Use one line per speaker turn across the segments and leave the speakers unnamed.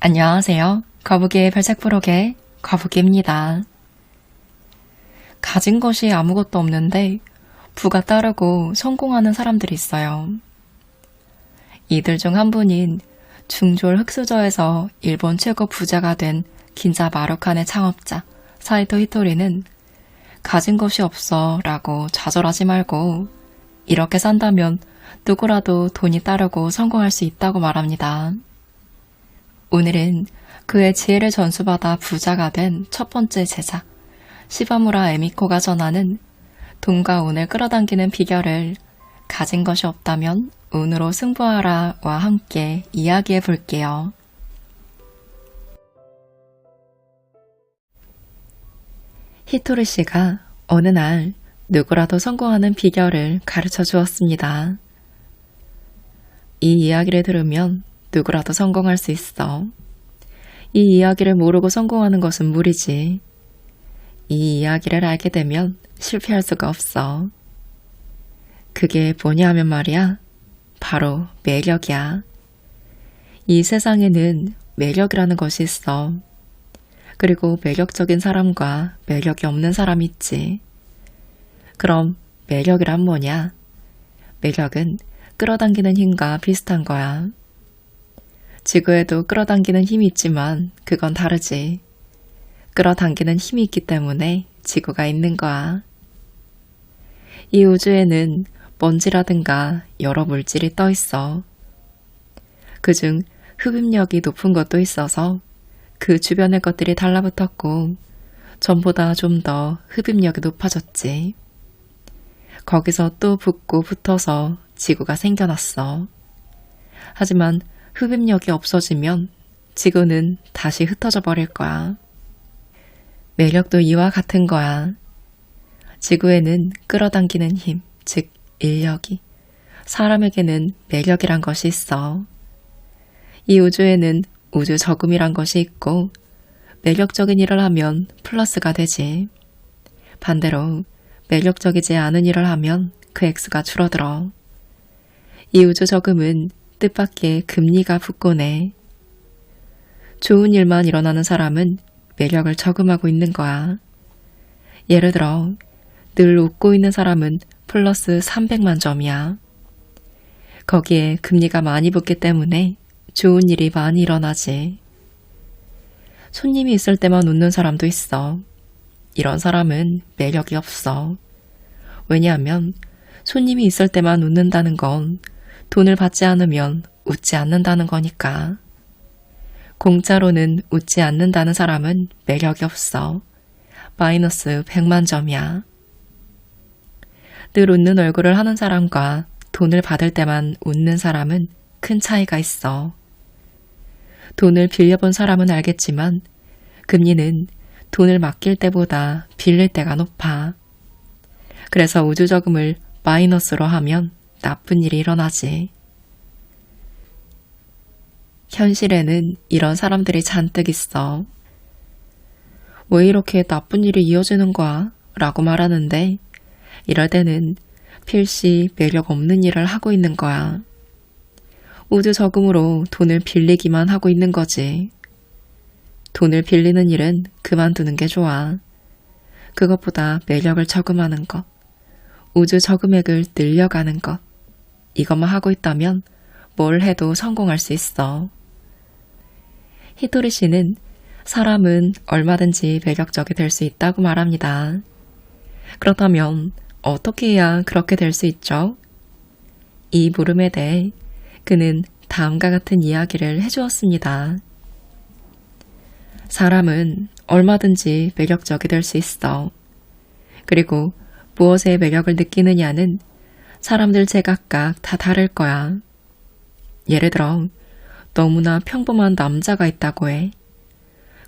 안녕하세요. 거북이의 별책 부록의 거북이입니다. 가진 것이 아무것도 없는데 부가 따르고 성공하는 사람들이 있어요. 이들 중 한 분인 중졸 흑수저에서 일본 최고 부자가 된 긴자 마루칸의 창업자 사이토 히토리는 가진 것이 없어 라고 좌절하지 말고 이렇게 산다면 누구라도 돈이 따르고 성공할 수 있다고 말합니다. 오늘은 그의 지혜를 전수받아 부자가 된 첫 번째 제자 시바무라 에미코가 전하는 돈과 운을 끌어당기는 비결을 가진 것이 없다면 운으로 승부하라와 함께 이야기해 볼게요. 히토리 씨가 어느 날 누구라도 성공하는 비결을 가르쳐 주었습니다. 이 이야기를 들으면 누구라도 성공할 수 있어. 이 이야기를 모르고 성공하는 것은 무리지. 이 이야기를 알게 되면 실패할 수가 없어. 그게 뭐냐 하면 말이야. 바로 매력이야. 이 세상에는 매력이라는 것이 있어. 그리고 매력적인 사람과 매력이 없는 사람이 있지. 그럼 매력이란 뭐냐? 매력은 끌어당기는 힘과 비슷한 거야. 지구에도 끌어당기는 힘이 있지만 그건 다르지. 끌어당기는 힘이 있기 때문에 지구가 있는 거야. 이 우주에는 먼지라든가 여러 물질이 떠 있어. 그중 흡입력이 높은 것도 있어서 그 주변의 것들이 달라붙었고 전보다 좀 더 흡입력이 높아졌지. 거기서 또 붙고 붙어서 지구가 생겨났어. 하지만 흡입력이 없어지면 지구는 다시 흩어져 버릴 거야. 매력도 이와 같은 거야. 지구에는 끌어당기는 힘, 즉 인력이, 사람에게는 매력이란 것이 있어. 이 우주에는 우주 저금이란 것이 있고 매력적인 일을 하면 플러스가 되지. 반대로 매력적이지 않은 일을 하면 그 X가 줄어들어. 이 우주 저금은 뜻밖의 금리가 붙곤 해. 좋은 일만 일어나는 사람은 매력을 저금하고 있는 거야. 예를 들어 늘 웃고 있는 사람은 플러스 300만 점이야. 거기에 금리가 많이 붙기 때문에 좋은 일이 많이 일어나지. 손님이 있을 때만 웃는 사람도 있어. 이런 사람은 매력이 없어. 왜냐하면 손님이 있을 때만 웃는다는 건 돈을 받지 않으면 웃지 않는다는 거니까. 공짜로는 웃지 않는다는 사람은 매력이 없어. 마이너스 100만 점이야. 늘 웃는 얼굴을 하는 사람과 돈을 받을 때만 웃는 사람은 큰 차이가 있어. 돈을 빌려본 사람은 알겠지만 금리는 돈을 맡길 때보다 빌릴 때가 높아. 그래서 우주저금을 마이너스로 하면 나쁜 일이 일어나지. 현실에는 이런 사람들이 잔뜩 있어. 왜 이렇게 나쁜 일이 이어지는 거야? 라고 말하는데 이럴 때는 필시 매력 없는 일을 하고 있는 거야. 우주저금으로 돈을 빌리기만 하고 있는 거지. 돈을 빌리는 일은 그만두는 게 좋아. 그것보다 매력을 저금하는 것, 우주저금액을 늘려가는 것, 이것만 하고 있다면 뭘 해도 성공할 수 있어. 히토리 씨는 사람은 얼마든지 매력적이 될 수 있다고 말합니다. 그렇다면 어떻게 해야 그렇게 될 수 있죠? 이 물음에 대해 그는 다음과 같은 이야기를 해주었습니다. 사람은 얼마든지 매력적이 될 수 있어. 그리고 무엇에 매력을 느끼느냐는 사람들 제각각 다 다를 거야. 예를 들어 너무나 평범한 남자가 있다고 해.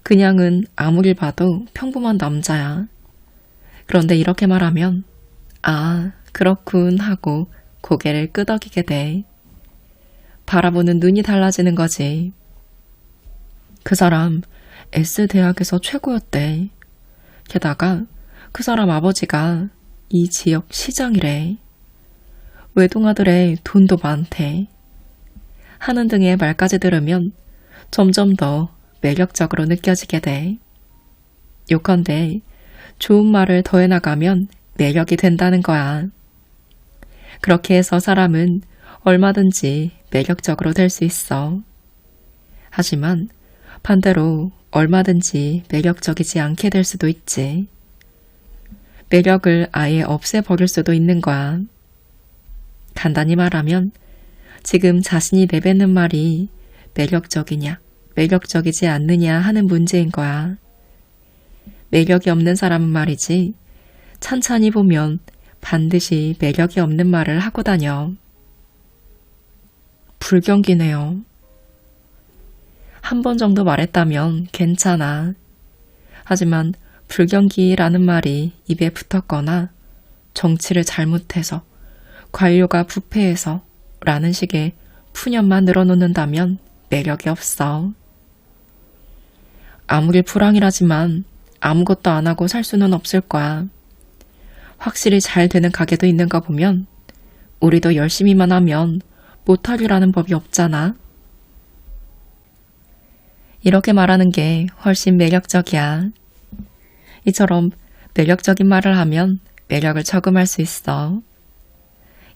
그냥은 아무리 봐도 평범한 남자야. 그런데 이렇게 말하면 아, 그렇군 하고 고개를 끄덕이게 돼. 바라보는 눈이 달라지는 거지. 그 사람 S대학에서 최고였대. 게다가 그 사람 아버지가 이 지역 시장이래. 외동아들의 돈도 많대. 하는 등의 말까지 들으면 점점 더 매력적으로 느껴지게 돼. 요컨대 좋은 말을 더해나가면 매력이 된다는 거야. 그렇게 해서 사람은 얼마든지 매력적으로 될 수 있어. 하지만 반대로 얼마든지 매력적이지 않게 될 수도 있지. 매력을 아예 없애버릴 수도 있는 거야. 간단히 말하면 지금 자신이 내뱉는 말이 매력적이냐, 매력적이지 않느냐 하는 문제인 거야. 매력이 없는 사람은 말이지, 찬찬히 보면 반드시 매력이 없는 말을 하고 다녀. 불경기네요. 한 번 정도 말했다면 괜찮아. 하지만 불경기라는 말이 입에 붙었거나 정치를 잘못해서, 관료가 부패해서 라는 식의 푸념만 늘어놓는다면 매력이 없어. 아무리 불황이라지만 아무것도 안 하고 살 수는 없을 거야. 확실히 잘 되는 가게도 있는가 보면 우리도 열심히만 하면 못하리라는 법이 없잖아. 이렇게 말하는 게 훨씬 매력적이야. 이처럼 매력적인 말을 하면 매력을 저금할 수 있어.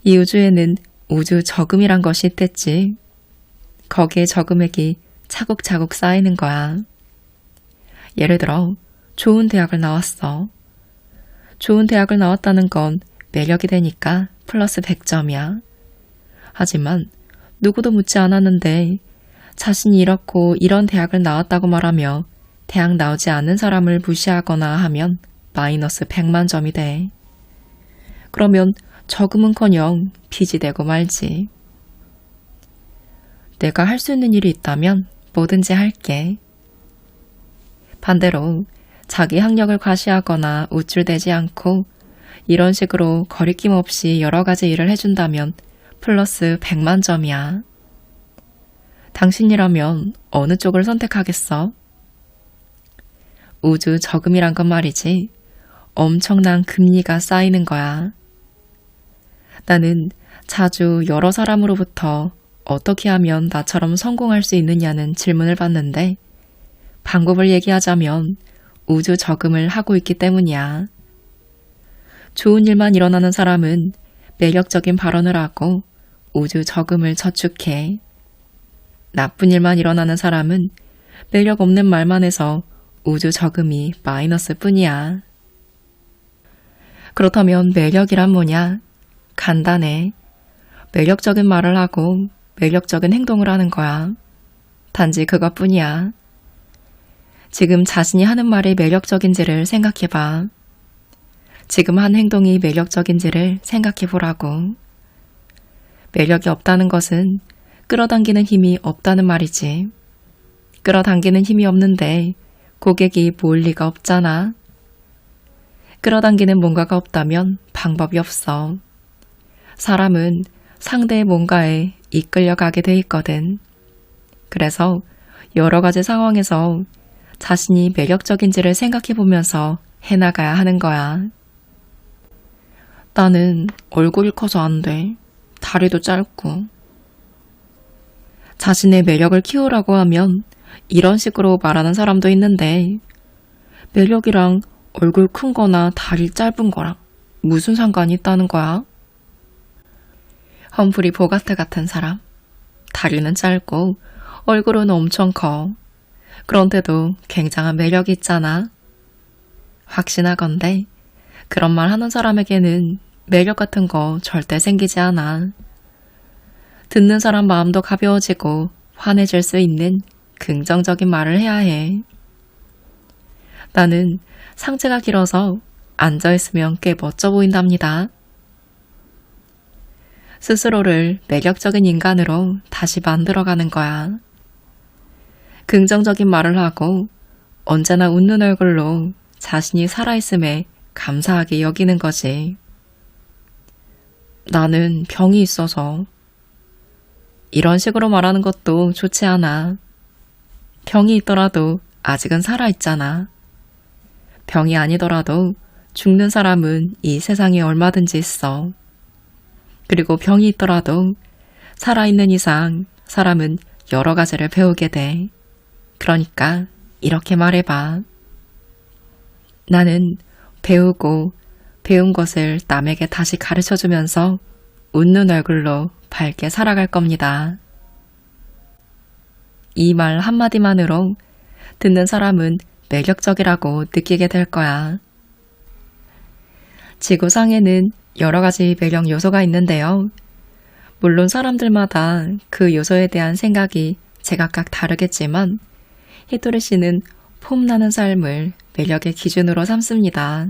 이 우주에는 우주 저금이란 것이 있댔지. 거기에 저금액이 차곡차곡 쌓이는 거야. 예를 들어 좋은 대학을 나왔어. 좋은 대학을 나왔다는 건 매력이 되니까 플러스 100점이야. 하지만 누구도 묻지 않았는데 자신이 이렇고 이런 대학을 나왔다고 말하며 대학 나오지 않는 사람을 무시하거나 하면 마이너스 100만 점이 돼. 그러면 저금은커녕 빚이 되고 말지. 내가 할 수 있는 일이 있다면 뭐든지 할게. 반대로 자기 학력을 과시하거나 우쭐대지 않고 이런 식으로 거리낌 없이 여러 가지 일을 해준다면 플러스 100만 점이야. 당신이라면 어느 쪽을 선택하겠어? 우주 저금이란 건 말이지. 엄청난 금리가 쌓이는 거야. 나는 자주 여러 사람으로부터 어떻게 하면 나처럼 성공할 수 있느냐는 질문을 받는데 방법을 얘기하자면 우주 저금을 하고 있기 때문이야. 좋은 일만 일어나는 사람은 매력적인 발언을 하고 우주 저금을 저축해. 나쁜 일만 일어나는 사람은 매력 없는 말만 해서 우주 저금이 마이너스 뿐이야. 그렇다면 매력이란 뭐냐? 간단해. 매력적인 말을 하고 매력적인 행동을 하는 거야. 단지 그것뿐이야. 지금 자신이 하는 말이 매력적인지를 생각해봐. 지금 한 행동이 매력적인지를 생각해보라고. 매력이 없다는 것은 끌어당기는 힘이 없다는 말이지. 끌어당기는 힘이 없는데 고객이 모을 리가 없잖아. 끌어당기는 뭔가가 없다면 방법이 없어. 사람은 상대의 뭔가에 이끌려가게 돼 있거든. 그래서 여러 가지 상황에서 자신이 매력적인지를 생각해보면서 해나가야 하는 거야. 나는 얼굴이 커서 안 돼. 다리도 짧고. 자신의 매력을 키우라고 하면 이런 식으로 말하는 사람도 있는데 매력이랑 얼굴 큰 거나 다리 짧은 거랑 무슨 상관이 있다는 거야? 험프리 보가트 같은 사람. 다리는 짧고 얼굴은 엄청 커. 그런데도 굉장한 매력이 있잖아. 확신하건대 그런 말 하는 사람에게는 매력 같은 거 절대 생기지 않아. 듣는 사람 마음도 가벼워지고 환해질 수 있는 긍정적인 말을 해야 해. 나는 상체가 길어서 앉아있으면 꽤 멋져 보인답니다. 스스로를 매력적인 인간으로 다시 만들어가는 거야. 긍정적인 말을 하고 언제나 웃는 얼굴로 자신이 살아있음에 감사하게 여기는 거지. 나는 병이 있어서. 이런 식으로 말하는 것도 좋지 않아. 병이 있더라도 아직은 살아있잖아. 병이 아니더라도 죽는 사람은 이 세상에 얼마든지 있어. 그리고 병이 있더라도 살아있는 이상 사람은 여러 가지를 배우게 돼. 그러니까 이렇게 말해봐. 나는 배우고 배운 것을 남에게 다시 가르쳐주면서 웃는 얼굴로 밝게 살아갈 겁니다. 이 말 한마디만으로 듣는 사람은 매력적이라고 느끼게 될 거야. 지구상에는 여러 가지 매력 요소가 있는데요. 물론 사람들마다 그 요소에 대한 생각이 제각각 다르겠지만 히토리 씨는 폼나는 삶을 매력의 기준으로 삼습니다.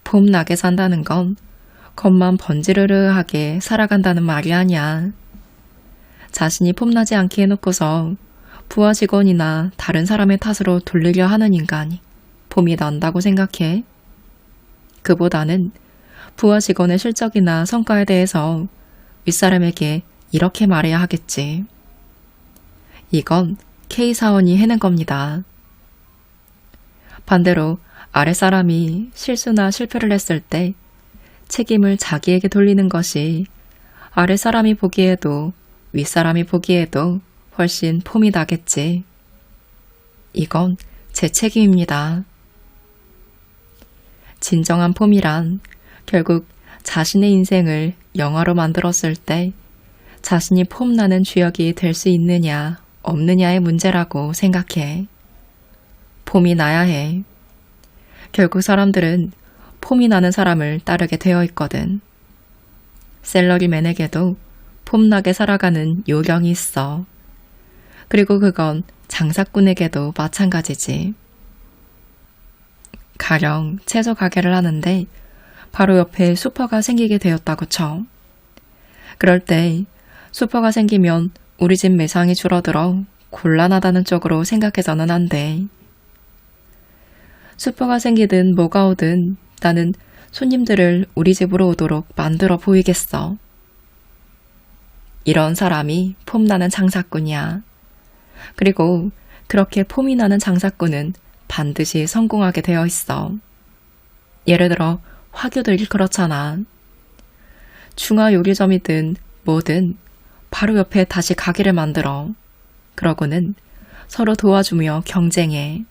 폼나게 산다는 건 겉만 번지르르하게 살아간다는 말이 아니야. 자신이 폼나지 않게 해놓고서 부하 직원이나 다른 사람의 탓으로 돌리려 하는 인간이 폼이 난다고 생각해. 그보다는 부하 직원의 실적이나 성과에 대해서 윗사람에게 이렇게 말해야 하겠지. 이건 K사원이 해낸 겁니다. 반대로 아랫사람이 실수나 실패를 했을 때 책임을 자기에게 돌리는 것이 아랫사람이 보기에도 윗사람이 보기에도 훨씬 폼이 나겠지. 이건 제 책임입니다. 진정한 폼이란 결국 자신의 인생을 영화로 만들었을 때 자신이 폼나는 주역이 될 수 있느냐 없느냐의 문제라고 생각해. 폼이 나야 해. 결국 사람들은 폼이 나는 사람을 따르게 되어 있거든. 샐러리맨에게도 폼나게 살아가는 요령이 있어. 그리고 그건 장사꾼에게도 마찬가지지. 가령 채소 가게를 하는데 바로 옆에 슈퍼가 생기게 되었다고 쳐. 그럴 때 슈퍼가 생기면 우리 집 매상이 줄어들어 곤란하다는 쪽으로 생각해서는 안 돼. 슈퍼가 생기든 뭐가 오든 나는 손님들을 우리 집으로 오도록 만들어 보이겠어. 이런 사람이 폼나는 장사꾼이야. 그리고 그렇게 폼이 나는 장사꾼은 반드시 성공하게 되어 있어. 예를 들어 화교들 그렇잖아. 중화 요리점이든 뭐든 바로 옆에 다시 가게를 만들어. 그러고는 서로 도와주며 경쟁해.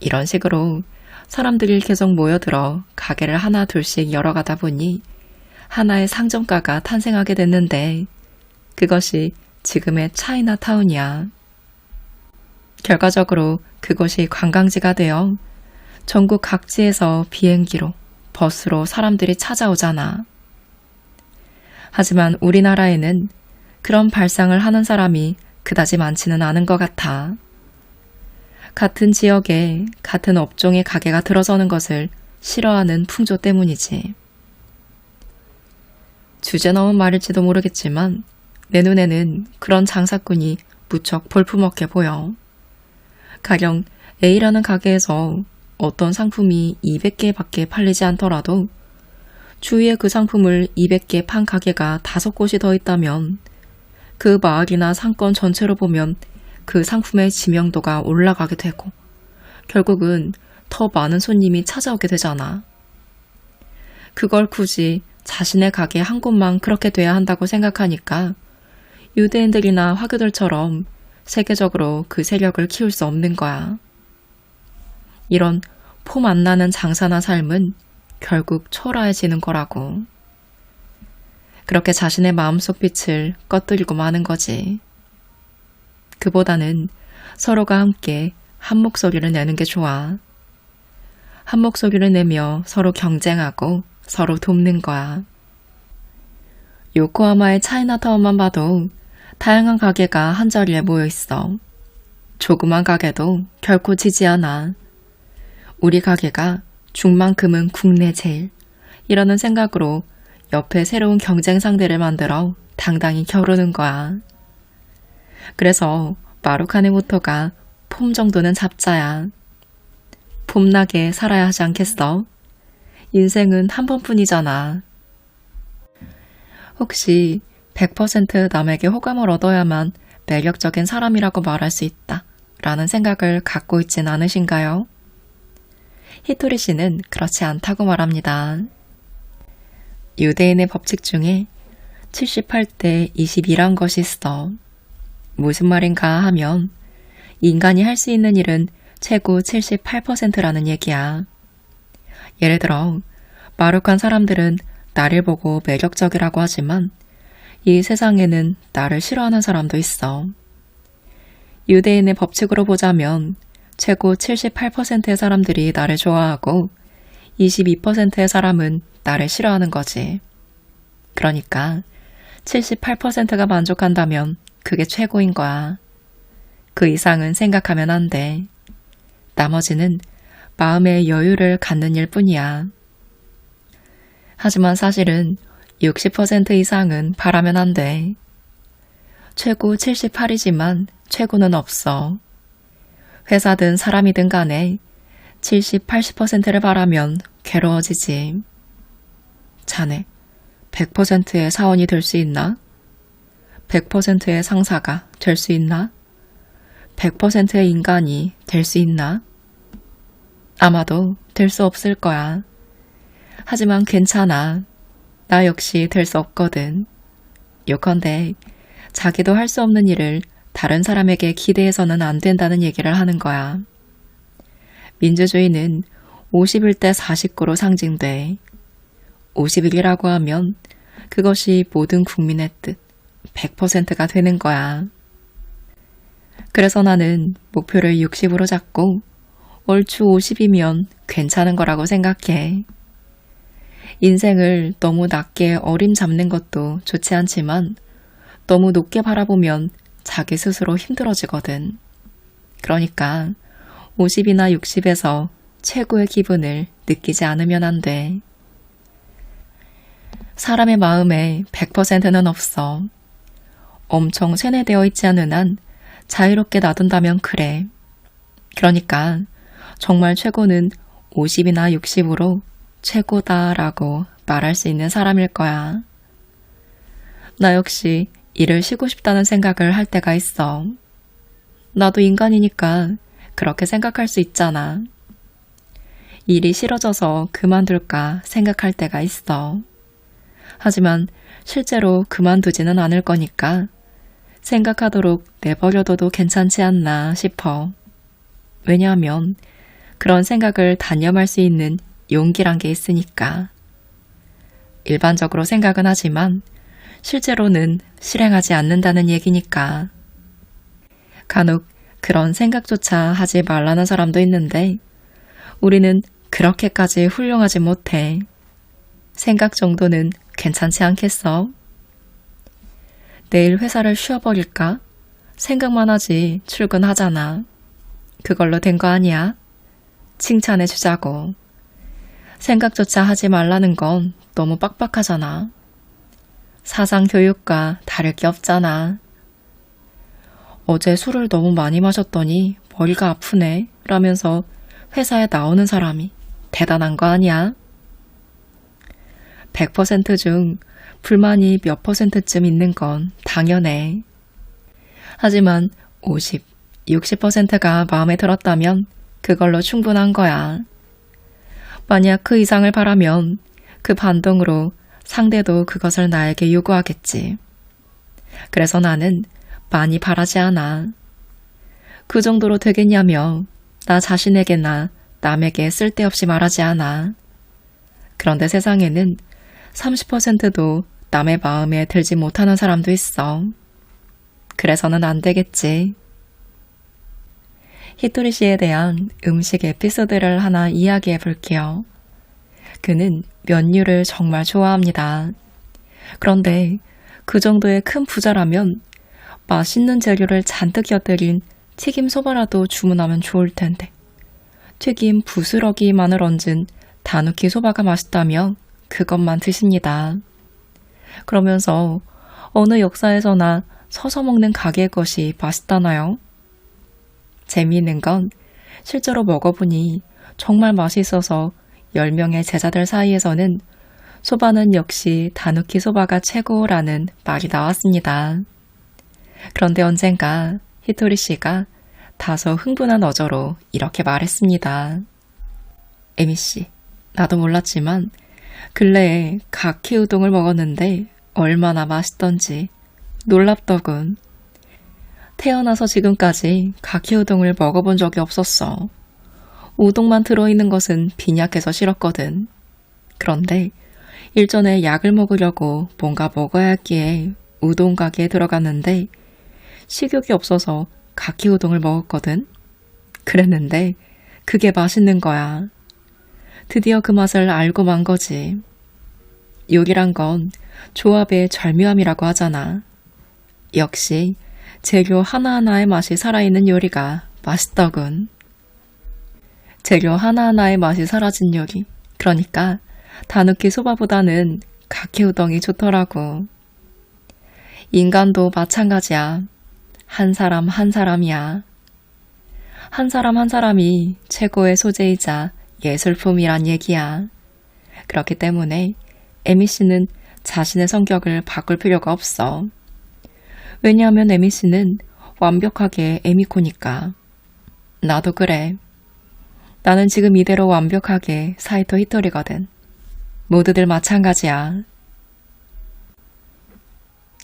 이런 식으로 사람들이 계속 모여들어 가게를 하나 둘씩 열어가다 보니 하나의 상점가가 탄생하게 됐는데 그것이 지금의 차이나타운이야. 결과적으로 그곳이 관광지가 되어 전국 각지에서 비행기로, 버스로 사람들이 찾아오잖아. 하지만 우리나라에는 그런 발상을 하는 사람이 그다지 많지는 않은 것 같아. 같은 지역에 같은 업종의 가게가 들어서는 것을 싫어하는 풍조 때문이지. 주제 넘은 말일지도 모르겠지만 내 눈에는 그런 장사꾼이 무척 볼품없게 보여. 가령 A라는 가게에서 어떤 상품이 200개밖에 팔리지 않더라도 주위에 그 상품을 200개 판 가게가 5곳이 더 있다면 그 마을이나 상권 전체로 보면 그 상품의 지명도가 올라가게 되고 결국은 더 많은 손님이 찾아오게 되잖아. 그걸 굳이 자신의 가게 한 곳만 그렇게 돼야 한다고 생각하니까 유대인들이나 화교들처럼 세계적으로 그 세력을 키울 수 없는 거야. 이런 폼 안 나는 장사나 삶은 결국 초라해지는 거라고. 그렇게 자신의 마음속 빛을 꺼뜨리고 마는 거지. 그보다는 서로가 함께 한 목소리를 내는 게 좋아. 한 목소리를 내며 서로 경쟁하고 서로 돕는 거야. 요코하마의 차이나타운만 봐도 다양한 가게가 한자리에 모여 있어. 조그만 가게도 결코 지지 않아. 우리 가게가 중만큼은 국내 제일 이라는 생각으로 옆에 새로운 경쟁 상대를 만들어 당당히 겨루는 거야. 그래서 마루카네 모토가 폼 정도는 잡자야. 폼나게 살아야 하지 않겠어? 인생은 한 번뿐이잖아. 혹시 100% 남에게 호감을 얻어야만 매력적인 사람이라고 말할 수 있다 라는 생각을 갖고 있진 않으신가요? 히토리 씨는 그렇지 않다고 말합니다. 유대인의 법칙 중에 78대 22란 것이 있어. 무슨 말인가 하면 인간이 할 수 있는 일은 최고 78%라는 얘기야. 예를 들어 마룩한 사람들은 나를 보고 매력적이라고 하지만 이 세상에는 나를 싫어하는 사람도 있어. 유대인의 법칙으로 보자면 최고 78%의 사람들이 나를 좋아하고 22%의 사람은 나를 싫어하는 거지. 그러니까 78%가 만족한다면 그게 최고인 거야. 그 이상은 생각하면 안 돼. 나머지는 마음의 여유를 갖는 일 뿐이야. 하지만 사실은 60% 이상은 바라면 안 돼. 최고 78이지만 최고는 없어. 회사든 사람이든 간에 70, 80%를 바라면 괴로워지지. 자네 100%의 사원이 될 수 있나? 100%의 상사가 될 수 있나? 100%의 인간이 될 수 있나? 아마도 될 수 없을 거야. 하지만 괜찮아. 나 역시 될 수 없거든. 요컨대 자기도 할 수 없는 일을 다른 사람에게 기대해서는 안 된다는 얘기를 하는 거야. 민주주의는 51대 49로 상징돼. 51이라고 하면 그것이 모든 국민의 뜻 100%가 되는 거야. 그래서 나는 목표를 60으로 잡고 얼추 50이면 괜찮은 거라고 생각해. 인생을 너무 낮게 어림잡는 것도 좋지 않지만 너무 높게 바라보면 자기 스스로 힘들어지거든. 그러니까 50이나 60에서 최고의 기분을 느끼지 않으면 안 돼. 사람의 마음에 100%는 없어. 엄청 세뇌되어 있지 않은 한 자유롭게 놔둔다면 그래. 그러니까 정말 최고는 50이나 60으로 최고다라고 말할 수 있는 사람일 거야. 나 역시 일을 쉬고 싶다는 생각을 할 때가 있어. 나도 인간이니까 그렇게 생각할 수 있잖아. 일이 싫어져서 그만둘까 생각할 때가 있어. 하지만 실제로 그만두지는 않을 거니까 생각하도록 내버려둬도 괜찮지 않나 싶어. 왜냐하면 그런 생각을 단념할 수 있는 용기란 게 있으니까. 일반적으로 생각은 하지만 실제로는 실행하지 않는다는 얘기니까. 간혹 그런 생각조차 하지 말라는 사람도 있는데 우리는 그렇게까지 훌륭하지 못해. 생각 정도는 괜찮지 않겠어? 내일 회사를 쉬어버릴까? 생각만 하지 출근하잖아. 그걸로 된 거 아니야? 칭찬해 주자고. 생각조차 하지 말라는 건 너무 빡빡하잖아. 사상교육과 다를 게 없잖아. 어제 술을 너무 많이 마셨더니 머리가 아프네 라면서 회사에 나오는 사람이 대단한 거 아니야? 100%중 불만이 몇 %쯤 있는 건 당연해. 하지만 50, 60%가 마음에 들었다면 그걸로 충분한 거야. 만약 그 이상을 바라면 그 반동으로 상대도 그것을 나에게 요구하겠지. 그래서 나는 많이 바라지 않아. 그 정도로 되겠냐며 나 자신에게나 남에게 쓸데없이 말하지 않아. 그런데 세상에는 30%도 남의 마음에 들지 못하는 사람도 있어. 그래서는 안 되겠지. 히토리 씨에 대한 음식 에피소드를 하나 이야기해 볼게요. 그는 면류를 정말 좋아합니다. 그런데 그 정도의 큰 부자라면 맛있는 재료를 잔뜩 곁들인 튀김 소바라도 주문하면 좋을 텐데 튀김 부스러기만을 얹은 다누키 소바가 맛있다며 그것만 드십니다. 그러면서 어느 역사에서나 서서 먹는 가게의 것이 맛있다나요? 재미있는 건 실제로 먹어보니 정말 맛있어서 10명의 제자들 사이에서는 소바는 역시 다누키 소바가 최고라는 말이 나왔습니다. 그런데 언젠가 히토리 씨가 다소 흥분한 어조로 이렇게 말했습니다. 에미 씨, 나도 몰랐지만 근래에 가키 우동을 먹었는데 얼마나 맛있던지 놀랍더군. 태어나서 지금까지 가키우동을 먹어본 적이 없었어. 우동만 들어있는 것은 빈약해서 싫었거든. 그런데 일전에 약을 먹으려고 뭔가 먹어야 했기에 우동 가게에 들어갔는데 식욕이 없어서 가키우동을 먹었거든. 그랬는데 그게 맛있는 거야. 드디어 그 맛을 알고 만 거지. 요리란 건 조합의 절묘함이라고 하잖아. 역시 재료 하나하나의 맛이 살아있는 요리가 맛있더군. 재료 하나하나의 맛이 사라진 요리. 그러니까 다누키 소바보다는 가키우동이 좋더라고. 인간도 마찬가지야. 한 사람 한 사람이야. 한 사람 한 사람이 최고의 소재이자 예술품이란 얘기야. 그렇기 때문에 에미 씨는 자신의 성격을 바꿀 필요가 없어. 왜냐하면 에미 씨는 완벽하게 에미코니까. 나도 그래. 나는 지금 이대로 완벽하게 사이토 히토리거든. 모두들 마찬가지야.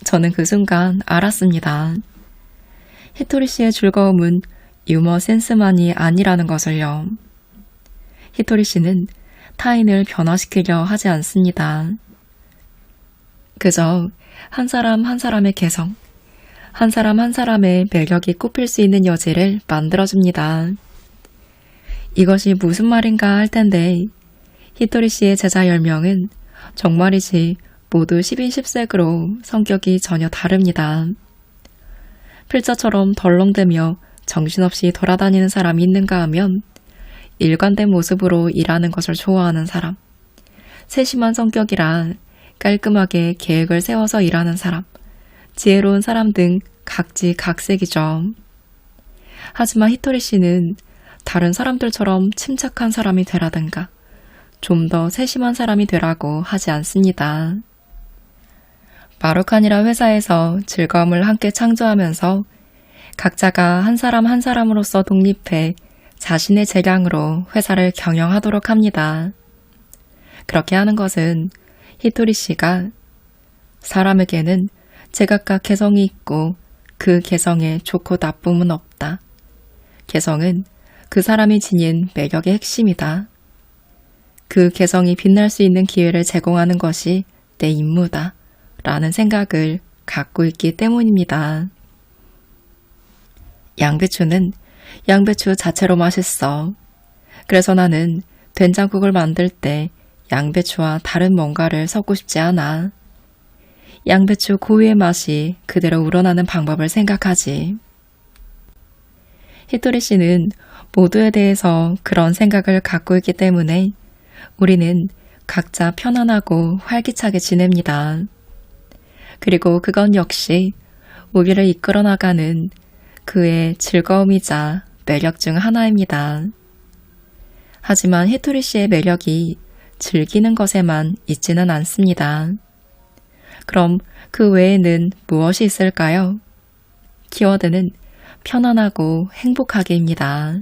저는 그 순간 알았습니다. 히토리 씨의 즐거움은 유머 센스만이 아니라는 것을요. 히토리 씨는 타인을 변화시키려 하지 않습니다. 그저 한 사람 한 사람의 개성, 한 사람 한 사람의 매력이 꼽힐 수 있는 여지를 만들어줍니다. 이것이 무슨 말인가 할 텐데 히토리 씨의 제자 10명은 정말이지 모두 10인 10색으로 성격이 전혀 다릅니다. 필자처럼 덜렁대며 정신없이 돌아다니는 사람이 있는가 하면 일관된 모습으로 일하는 것을 좋아하는 사람, 세심한 성격이라 깔끔하게 계획을 세워서 일하는 사람, 지혜로운 사람 등 각지각색이죠. 하지만 히토리 씨는 다른 사람들처럼 침착한 사람이 되라든가 좀 더 세심한 사람이 되라고 하지 않습니다. 마루칸이라 회사에서 즐거움을 함께 창조하면서 각자가 한 사람 한 사람으로서 독립해 자신의 재량으로 회사를 경영하도록 합니다. 그렇게 하는 것은 히토리 씨가 사람에게는 제각각 개성이 있고 그 개성에 좋고 나쁨은 없다. 개성은 그 사람이 지닌 매력의 핵심이다. 그 개성이 빛날 수 있는 기회를 제공하는 것이 내 임무다. 라는 생각을 갖고 있기 때문입니다. 양배추는 양배추 자체로 맛있어. 그래서 나는 된장국을 만들 때 양배추와 다른 뭔가를 섞고 싶지 않아. 양배추 고유의 맛이 그대로 우러나는 방법을 생각하지. 히토리 씨는 모두에 대해서 그런 생각을 갖고 있기 때문에 우리는 각자 편안하고 활기차게 지냅니다. 그리고 그건 역시 우리를 이끌어 나가는 그의 즐거움이자 매력 중 하나입니다. 하지만 히토리 씨의 매력이 즐기는 것에만 있지는 않습니다. 그럼 그 외에는 무엇이 있을까요? 키워드는 편안하고 행복하게입니다.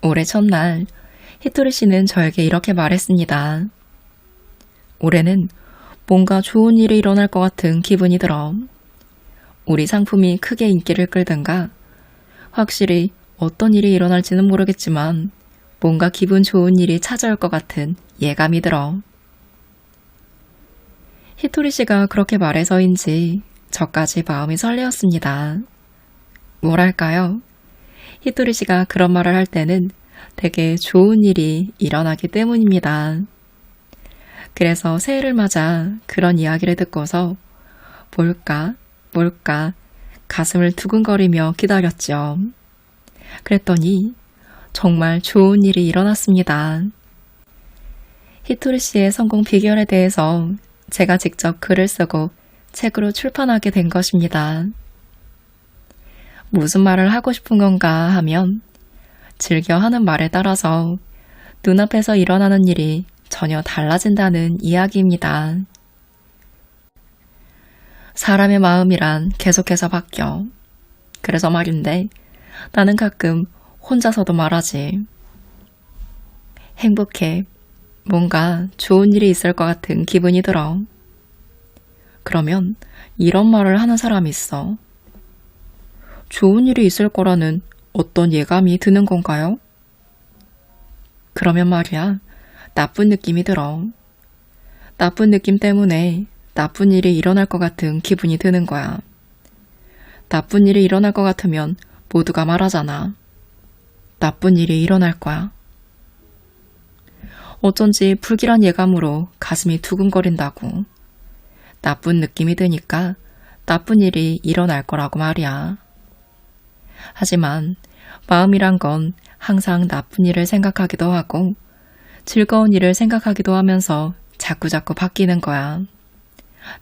올해 첫날 히토리 씨는 저에게 이렇게 말했습니다. 올해는 뭔가 좋은 일이 일어날 것 같은 기분이 들어. 우리 상품이 크게 인기를 끌든가 확실히 어떤 일이 일어날지는 모르겠지만 뭔가 기분 좋은 일이 찾아올 것 같은 예감이 들어. 히토리 씨가 그렇게 말해서인지 저까지 마음이 설레었습니다. 뭐랄까요? 히토리 씨가 그런 말을 할 때는 되게 좋은 일이 일어나기 때문입니다. 그래서 새해를 맞아 그런 이야기를 듣고서 뭘까 가슴을 두근거리며 기다렸죠. 그랬더니 정말 좋은 일이 일어났습니다. 히토리 씨의 성공 비결에 대해서 제가 직접 글을 쓰고 책으로 출판하게 된 것입니다. 무슨 말을 하고 싶은 건가 하면 즐겨 하는 말에 따라서 눈앞에서 일어나는 일이 전혀 달라진다는 이야기입니다. 사람의 마음이란 계속해서 바뀌어. 그래서 말인데 나는 가끔 혼자서도 말하지. 행복해. 뭔가 좋은 일이 있을 것 같은 기분이 들어. 그러면 이런 말을 하는 사람이 있어. 좋은 일이 있을 거라는 어떤 예감이 드는 건가요? 그러면 말이야, 나쁜 느낌이 들어. 나쁜 느낌 때문에 나쁜 일이 일어날 것 같은 기분이 드는 거야. 나쁜 일이 일어날 것 같으면 모두가 말하잖아. 나쁜 일이 일어날 거야. 어쩐지 불길한 예감으로 가슴이 두근거린다고. 나쁜 느낌이 드니까 나쁜 일이 일어날 거라고 말이야. 하지만 마음이란 건 항상 나쁜 일을 생각하기도 하고 즐거운 일을 생각하기도 하면서 자꾸자꾸 바뀌는 거야.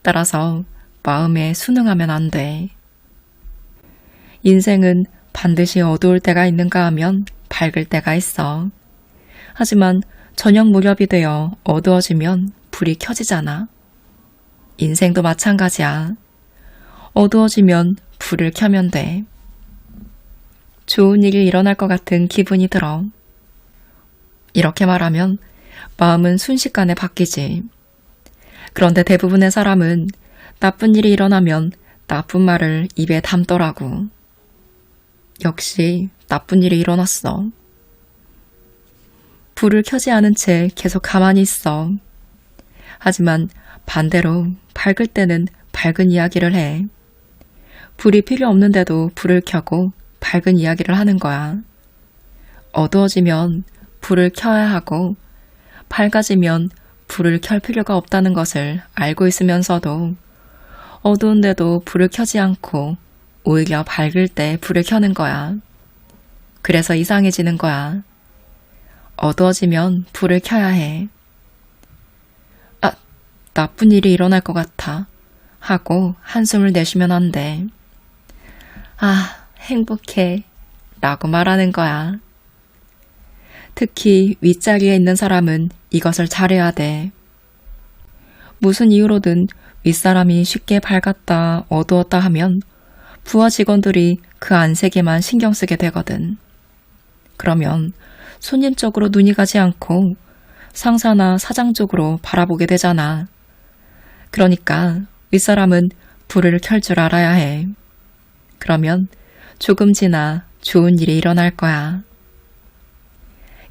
따라서 마음에 순응하면 안 돼. 인생은 반드시 어두울 때가 있는가 하면 밝을 때가 있어. 하지만 저녁 무렵이 되어 어두워지면 불이 켜지잖아. 인생도 마찬가지야. 어두워지면 불을 켜면 돼. 좋은 일이 일어날 것 같은 기분이 들어. 이렇게 말하면 마음은 순식간에 바뀌지. 그런데 대부분의 사람은 나쁜 일이 일어나면 나쁜 말을 입에 담더라고. 역시 나쁜 일이 일어났어. 불을 켜지 않은 채 계속 가만히 있어. 하지만 반대로 밝을 때는 밝은 이야기를 해. 불이 필요 없는데도 불을 켜고 밝은 이야기를 하는 거야. 어두워지면 불을 켜야 하고 밝아지면 불을 켤 필요가 없다는 것을 알고 있으면서도 어두운데도 불을 켜지 않고 오히려 밝을 때 불을 켜는 거야. 그래서 이상해지는 거야. 어두워지면 불을 켜야 해. 아, 나쁜 일이 일어날 것 같아 하고 한숨을 내쉬면 안 돼. 아, 행복해 라고 말하는 거야. 특히 윗자리에 있는 사람은 이것을 잘해야 돼. 무슨 이유로든 윗사람이 쉽게 밝았다 어두웠다 하면 부하 직원들이 그 안색에만 신경 쓰게 되거든. 그러면 손님 쪽으로 눈이 가지 않고 상사나 사장 쪽으로 바라보게 되잖아. 그러니까 윗사람은 불을 켤 줄 알아야 해. 그러면 조금 지나 좋은 일이 일어날 거야.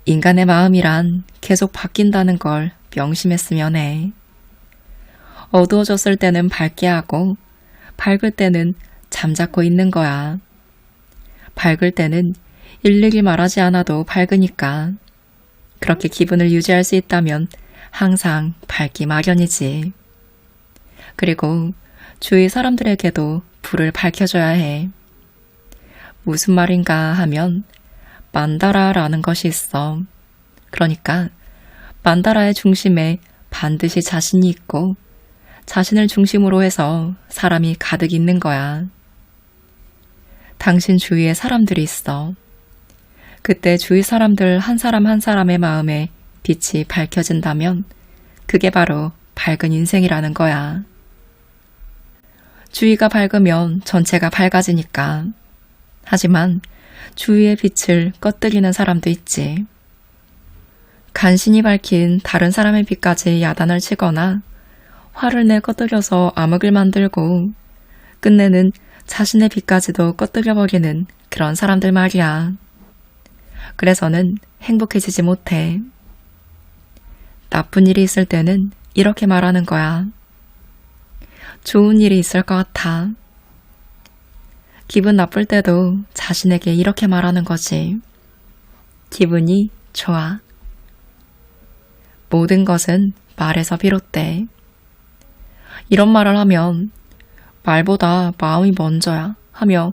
인간의 마음이란 계속 바뀐다는 걸 명심했으면 해. 어두워졌을 때는 밝게 하고 밝을 때는 잠자코 있는 거야. 밝을 때는 일일이 말하지 않아도 밝으니까. 그렇게 기분을 유지할 수 있다면 항상 밝기 마련이지. 그리고 주위 사람들에게도 불을 밝혀줘야 해. 무슨 말인가 하면 만다라라는 것이 있어. 그러니까 만다라의 중심에 반드시 자신이 있고 자신을 중심으로 해서 사람이 가득 있는 거야. 당신 주위에 사람들이 있어. 그때 주위 사람들 한 사람 한 사람의 마음에 빛이 밝혀진다면 그게 바로 밝은 인생이라는 거야. 주위가 밝으면 전체가 밝아지니까. 하지만 주위의 빛을 꺼뜨리는 사람도 있지. 간신히 밝힌 다른 사람의 빛까지 야단을 치거나 화를 내 꺼뜨려서 암흑을 만들고 끝내는 자신의 빛까지도 꺼뜨려버리는 그런 사람들 말이야. 그래서는 행복해지지 못해. 나쁜 일이 있을 때는 이렇게 말하는 거야. 좋은 일이 있을 것 같아. 기분 나쁠 때도 자신에게 이렇게 말하는 거지. 기분이 좋아. 모든 것은 말에서 비롯돼. 이런 말을 하면 말보다 마음이 먼저야 하며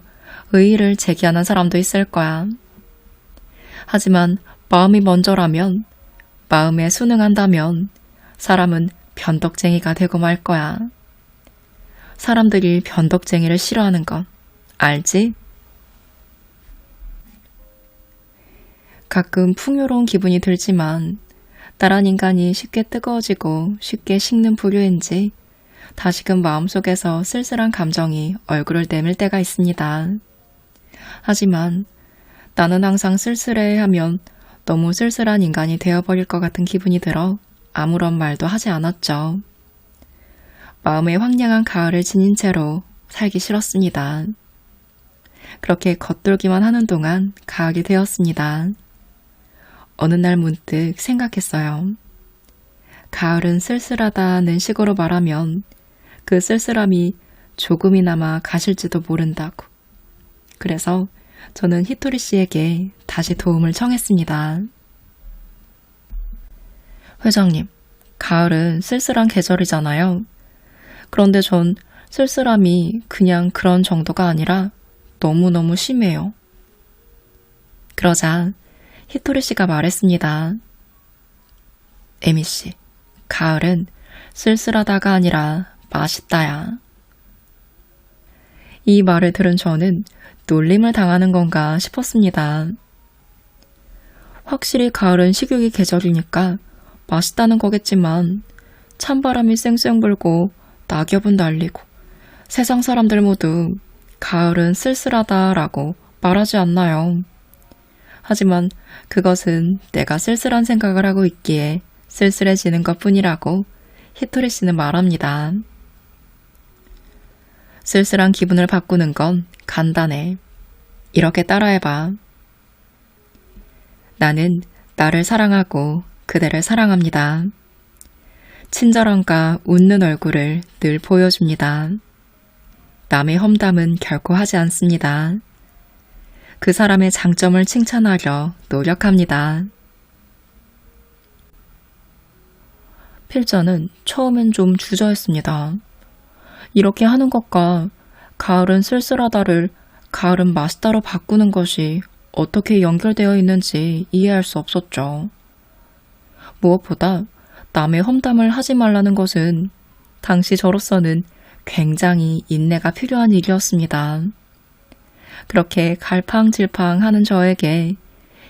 의의를 제기하는 사람도 있을 거야. 하지만 마음이 먼저라면, 마음에 순응한다면 사람은 변덕쟁이가 되고 말 거야. 사람들이 변덕쟁이를 싫어하는 건 알지? 가끔 풍요로운 기분이 들지만 나란 인간이 쉽게 뜨거워지고 쉽게 식는 부류인지 다시금 마음속에서 쓸쓸한 감정이 얼굴을 내밀 때가 있습니다. 하지만 나는 항상 쓸쓸해하면 너무 쓸쓸한 인간이 되어버릴 것 같은 기분이 들어 아무런 말도 하지 않았죠. 마음의 황량한 가을을 지닌 채로 살기 싫었습니다. 그렇게 겉돌기만 하는 동안 가을이 되었습니다. 어느 날 문득 생각했어요. 가을은 쓸쓸하다는 식으로 말하면 그 쓸쓸함이 조금이나마 가실지도 모른다고. 그래서 저는 히토리 씨에게 다시 도움을 청했습니다. 회장님, 가을은 쓸쓸한 계절이잖아요. 그런데 전 쓸쓸함이 그냥 그런 정도가 아니라 너무너무 심해요. 그러자 히토리 씨가 말했습니다. 에미 씨, 가을은 쓸쓸하다가 아니라 맛있다야. 이 말을 들은 저는 놀림을 당하는 건가 싶었습니다. 확실히 가을은 식욕의 계절이니까 맛있다는 거겠지만 찬바람이 쌩쌩 불고 낙엽은 날리고 세상 사람들 모두 가을은 쓸쓸하다라고 말하지 않나요? 하지만 그것은 내가 쓸쓸한 생각을 하고 있기에 쓸쓸해지는 것뿐이라고 히토리 씨는 말합니다. 쓸쓸한 기분을 바꾸는 건 간단해. 이렇게 따라해봐. 나는 나를 사랑하고 그대를 사랑합니다. 친절함과 웃는 얼굴을 늘 보여줍니다. 남의 험담은 결코 하지 않습니다. 그 사람의 장점을 칭찬하려 노력합니다. 필자는 처음엔 좀 주저했습니다. 이렇게 하는 것과 가을은 쓸쓸하다를 가을은 맛있다로 바꾸는 것이 어떻게 연결되어 있는지 이해할 수 없었죠. 무엇보다 남의 험담을 하지 말라는 것은 당시 저로서는 굉장히 인내가 필요한 일이었습니다. 그렇게 갈팡질팡하는 저에게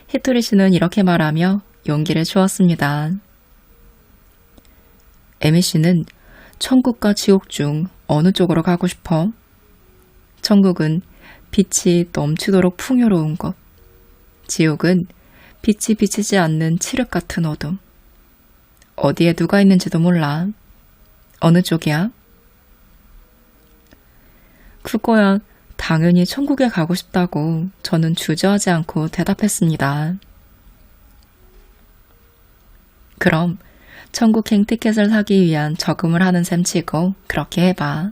히토리 씨는 이렇게 말하며 용기를 주었습니다. 에미 씨는 천국과 지옥 중 어느 쪽으로 가고 싶어? 천국은 빛이 넘치도록 풍요로운 곳. 지옥은 빛이 비치지 않는 칠흑 같은 어둠. 어디에 누가 있는지도 몰라. 어느 쪽이야? 그거야 당연히 천국에 가고 싶다고 저는 주저하지 않고 대답했습니다. 그럼 천국행 티켓을 사기 위한 저금을 하는 셈 치고 그렇게 해봐.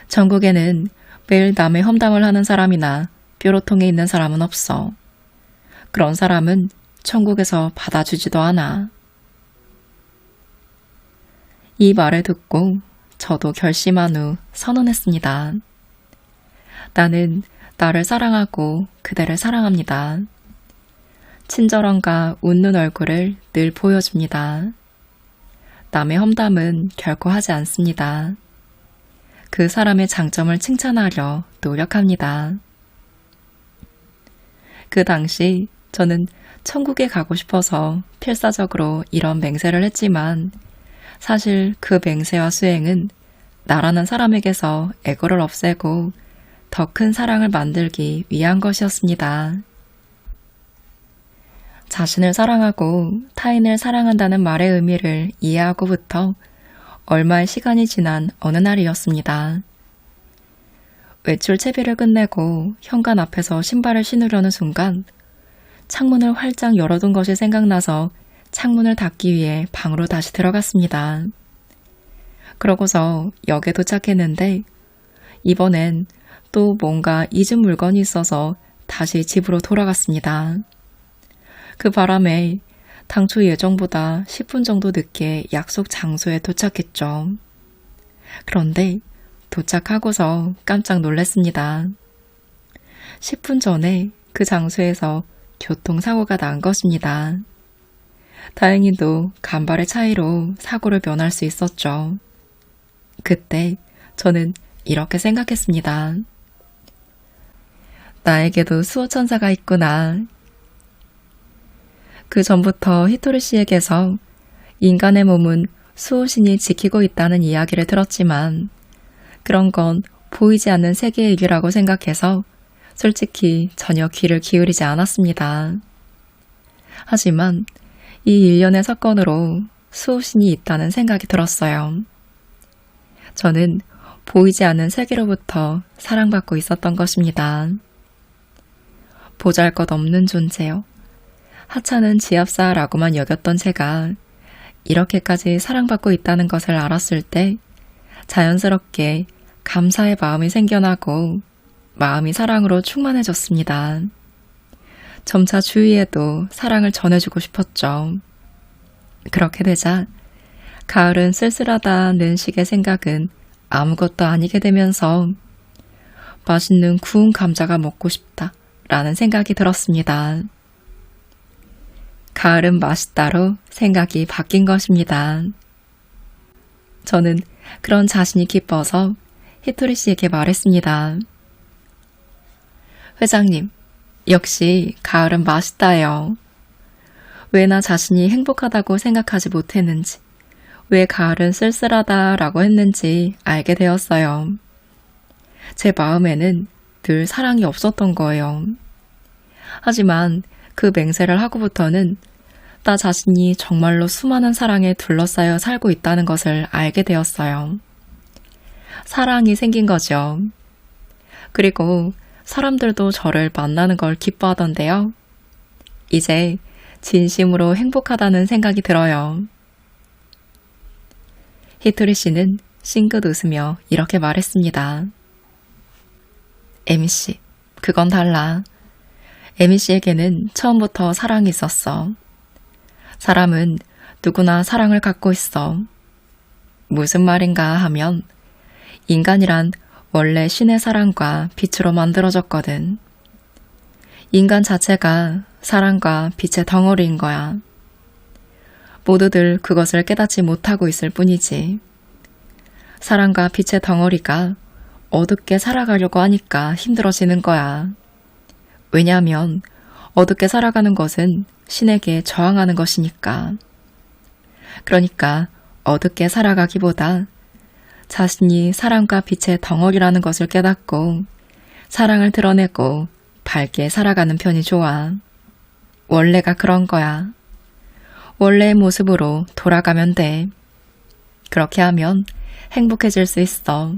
천국에는 매일 남의 험담을 하는 사람이나 뾰로통에 있는 사람은 없어. 그런 사람은 천국에서 받아주지도 않아. 이 말을 듣고 저도 결심한 후 선언했습니다. 나는 나를 사랑하고 그대를 사랑합니다. 친절함과 웃는 얼굴을 늘 보여줍니다. 남의 험담은 결코 하지 않습니다. 그 사람의 장점을 칭찬하려 노력합니다. 그 당시 저는 천국에 가고 싶어서 필사적으로 이런 맹세를 했지만 사실 그 맹세와 수행은 나라는 사람에게서 애고를 없애고 더 큰 사랑을 만들기 위한 것이었습니다. 자신을 사랑하고 타인을 사랑한다는 말의 의미를 이해하고부터 얼마의 시간이 지난 어느 날이었습니다. 외출 채비를 끝내고 현관 앞에서 신발을 신으려는 순간 창문을 활짝 열어둔 것이 생각나서 창문을 닫기 위해 방으로 다시 들어갔습니다. 그러고서 역에 도착했는데 이번엔 또 뭔가 잊은 물건이 있어서 다시 집으로 돌아갔습니다. 그 바람에 당초 예정보다 10분 정도 늦게 약속 장소에 도착했죠. 그런데 도착하고서 깜짝 놀랐습니다. 10분 전에 그 장소에서 교통사고가 난 것입니다. 다행히도 간발의 차이로 사고를 면할 수 있었죠. 그때 저는 이렇게 생각했습니다. 나에게도 수호천사가 있구나. 그 전부터 히토리 씨에게서 인간의 몸은 수호신이 지키고 있다는 이야기를 들었지만 그런 건 보이지 않는 세계의 일이라고 생각해서 솔직히 전혀 귀를 기울이지 않았습니다. 하지만 이 일련의 사건으로 수호신이 있다는 생각이 들었어요. 저는 보이지 않는 세계로부터 사랑받고 있었던 것입니다. 보잘것없는 존재요. 하찮은 지압사라고만 여겼던 제가 이렇게까지 사랑받고 있다는 것을 알았을 때 자연스럽게 감사의 마음이 생겨나고 마음이 사랑으로 충만해졌습니다. 점차 주위에도 사랑을 전해주고 싶었죠. 그렇게 되자 가을은 쓸쓸하다는 식의 생각은 아무것도 아니게 되면서 맛있는 구운 감자가 먹고 싶다 라는 생각이 들었습니다. 가을은 맛있다로 생각이 바뀐 것입니다. 저는 그런 자신이 기뻐서 히토리 씨에게 말했습니다. 회장님, 역시 가을은 맛있다요. 왜 나 자신이 행복하다고 생각하지 못했는지, 왜 가을은 쓸쓸하다라고 했는지 알게 되었어요. 제 마음에는 늘 사랑이 없었던 거예요. 하지만 그 맹세를 하고부터는 나 자신이 정말로 수많은 사랑에 둘러싸여 살고 있다는 것을 알게 되었어요. 사랑이 생긴 거죠. 그리고 사람들도 저를 만나는 걸 기뻐하던데요. 이제 진심으로 행복하다는 생각이 들어요. 히토리 씨는 싱긋 웃으며 이렇게 말했습니다. 에미 씨, 그건 달라. 에미 씨에게는 처음부터 사랑이 있었어. 사람은 누구나 사랑을 갖고 있어. 무슨 말인가 하면 인간이란 원래 신의 사랑과 빛으로 만들어졌거든. 인간 자체가 사랑과 빛의 덩어리인 거야. 모두들 그것을 깨닫지 못하고 있을 뿐이지. 사랑과 빛의 덩어리가 어둡게 살아가려고 하니까 힘들어지는 거야. 왜냐하면 어둡게 살아가는 것은 신에게 저항하는 것이니까. 그러니까 어둡게 살아가기보다 자신이 사랑과 빛의 덩어리라는 것을 깨닫고 사랑을 드러내고 밝게 살아가는 편이 좋아. 원래가 그런 거야. 원래의 모습으로 돌아가면 돼. 그렇게 하면 행복해질 수 있어.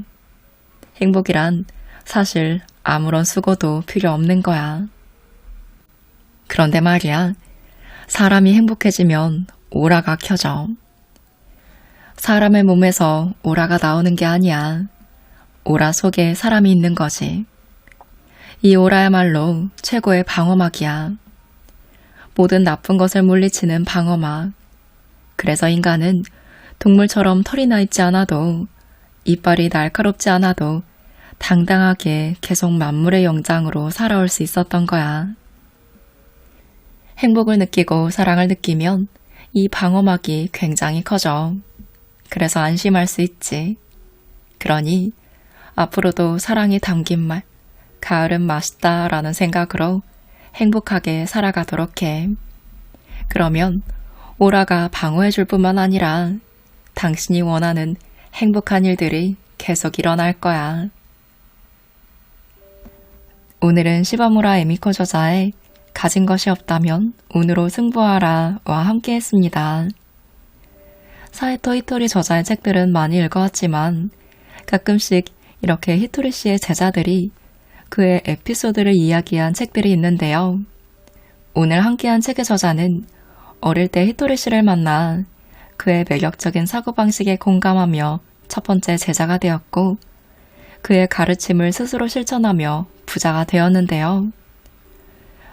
행복이란 사실 아무런 수고도 필요 없는 거야. 그런데 말이야, 사람이 행복해지면 오라가 켜져. 사람의 몸에서 오라가 나오는 게 아니야. 오라 속에 사람이 있는 거지. 이 오라야말로 최고의 방어막이야. 모든 나쁜 것을 물리치는 방어막. 그래서 인간은 동물처럼 털이 나 있지 않아도, 이빨이 날카롭지 않아도 당당하게 계속 만물의 영장으로 살아올 수 있었던 거야. 행복을 느끼고 사랑을 느끼면 이 방어막이 굉장히 커져. 그래서 안심할 수 있지. 그러니 앞으로도 사랑이 담긴 말, 가을은 맛있다 라는 생각으로 행복하게 살아가도록 해. 그러면 오라가 방어해줄 뿐만 아니라 당신이 원하는 행복한 일들이 계속 일어날 거야. 오늘은 시바무라 에미코 저자의 가진 것이 없다면 운으로 승부하라와 함께 했습니다. 사에토 히토리 저자의 책들은 많이 읽어왔지만 가끔씩 이렇게 히토리 씨의 제자들이 그의 에피소드를 이야기한 책들이 있는데요. 오늘 함께한 책의 저자는 어릴 때 히토리 씨를 만나 그의 매력적인 사고방식에 공감하며 첫 번째 제자가 되었고 그의 가르침을 스스로 실천하며 부자가 되었는데요.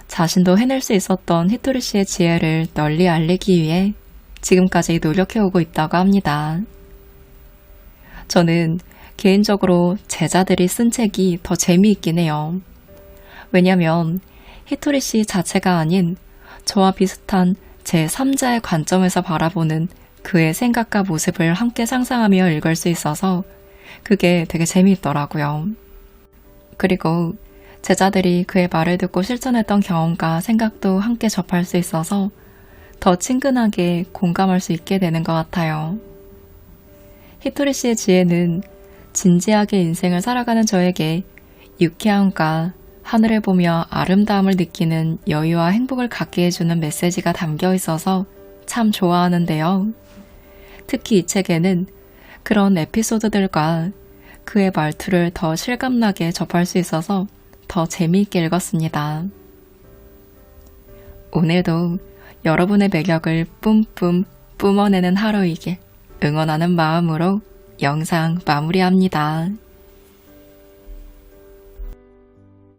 자신도 해낼 수 있었던 히토리 씨의 지혜를 널리 알리기 위해 지금까지 노력해오고 있다고 합니다. 저는 개인적으로 제자들이 쓴 책이 더 재미있긴 해요. 왜냐면 히토리 씨 자체가 아닌 저와 비슷한 제3자의 관점에서 바라보는 그의 생각과 모습을 함께 상상하며 읽을 수 있어서 그게 되게 재미있더라고요. 그리고 제자들이 그의 말을 듣고 실천했던 경험과 생각도 함께 접할 수 있어서 더 친근하게 공감할 수 있게 되는 것 같아요. 히토리 씨의 지혜는 진지하게 인생을 살아가는 저에게 유쾌함과 하늘을 보며 아름다움을 느끼는 여유와 행복을 갖게 해주는 메시지가 담겨 있어서 참 좋아하는데요. 특히 이 책에는 그런 에피소드들과 그의 말투를 더 실감나게 접할 수 있어서 더 재미있게 읽었습니다. 오늘도 여러분의 매력을 뿜뿜 뿜어내는 하루이길 응원하는 마음으로 영상 마무리합니다.